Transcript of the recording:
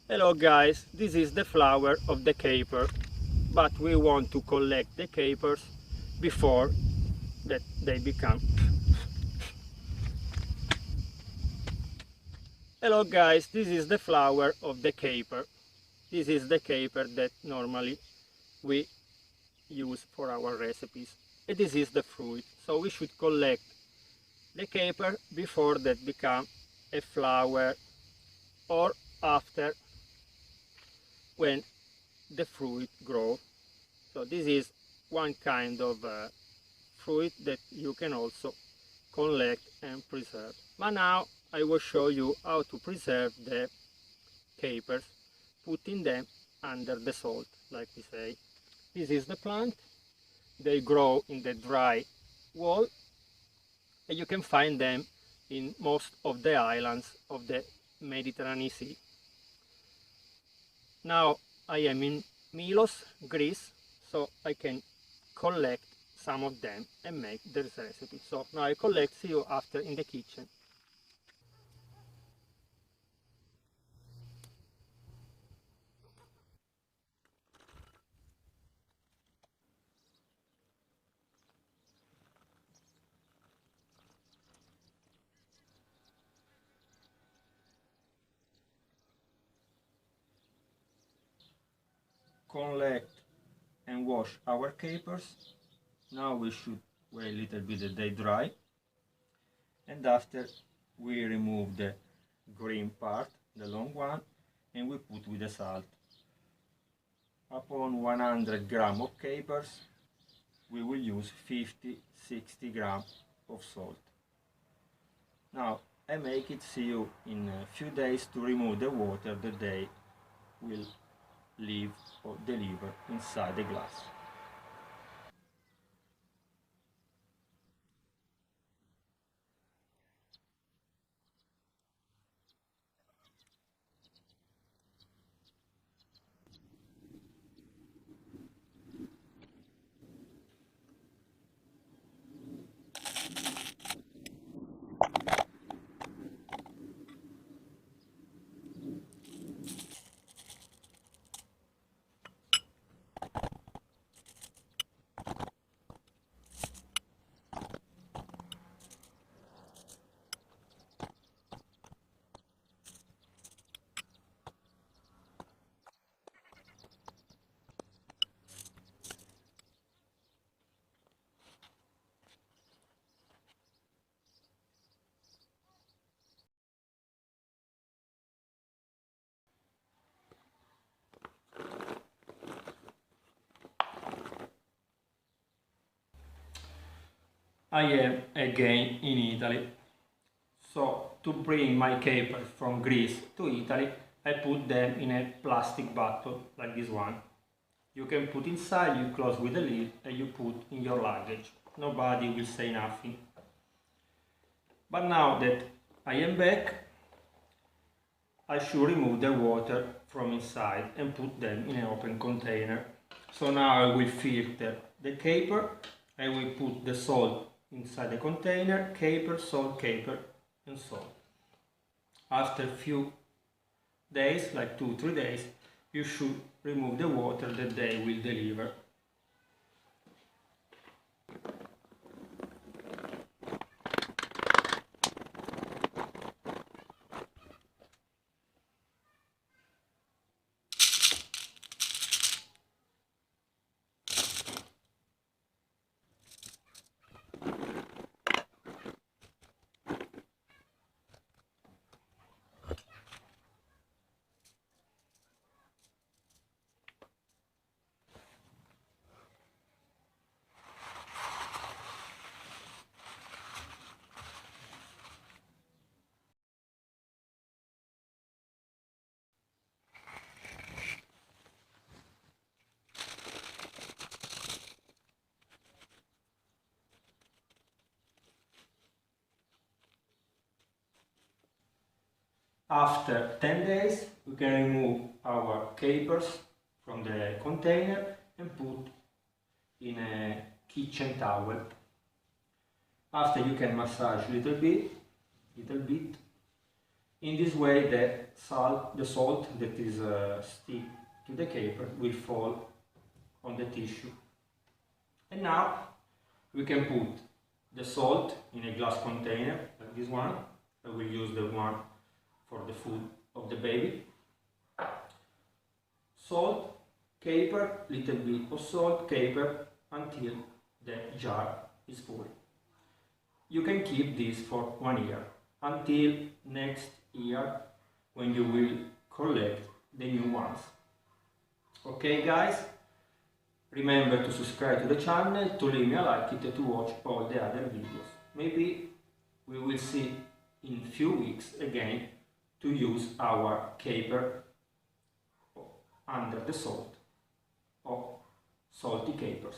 Hello guys, this is the flower of the caper, but we want to collect the capers before that they become. Hello guys, this is the flower of the caper. This is the caper that normally we use for our recipes. And this is the fruit, so we should collect the caper before that become a flower or after when the fruit grows. So this is one kind of fruit that you can also collect and preserve. But now I will show you how to preserve the capers, putting them under the salt, like we say. This is the plant. They grow in the dry wall, and you can find them in most of the islands of the Mediterranean Sea. Now I am in Milos, Greece, so I can collect some of them and make this recipe. So now I collect, see you after in the kitchen. Collect and wash our capers. Now we should wait a little bit that they dry, and after we remove the green part, the long one, and we put with the salt. Upon 100 grams of capers we will use 50-60 grams of salt. Now I make it, see you in a few days to remove the water that they will leave or deliver inside the glass. I am again in Italy. So to bring my capers from Greece to Italy, I put them in a plastic bottle like this one. You can put inside, you close with a lid and you put in your luggage. Nobody will say nothing. But now that I am back, I should remove the water from inside and put them in an open container. So now I will filter the caper. I will put the salt inside the container, caper, and salt. After a few days, like 2-3 days, you should remove the water that they will deliver. After 10 days, we can remove our capers from the container and put in a kitchen towel. After you can massage little bit, In this way the salt that is stick to the caper will fall on the tissue. And now we can put the salt in a glass container like this one. I will use the one for the food of the baby. Salt, caper, little bit of salt, caper until the jar is full. You can keep this for 1 year until next year when you will collect the new ones. Okay guys, remember to subscribe to the channel, to leave me a like it, and to watch all the other videos. Maybe we will see in few weeks again to use our caper under the salt or salty capers.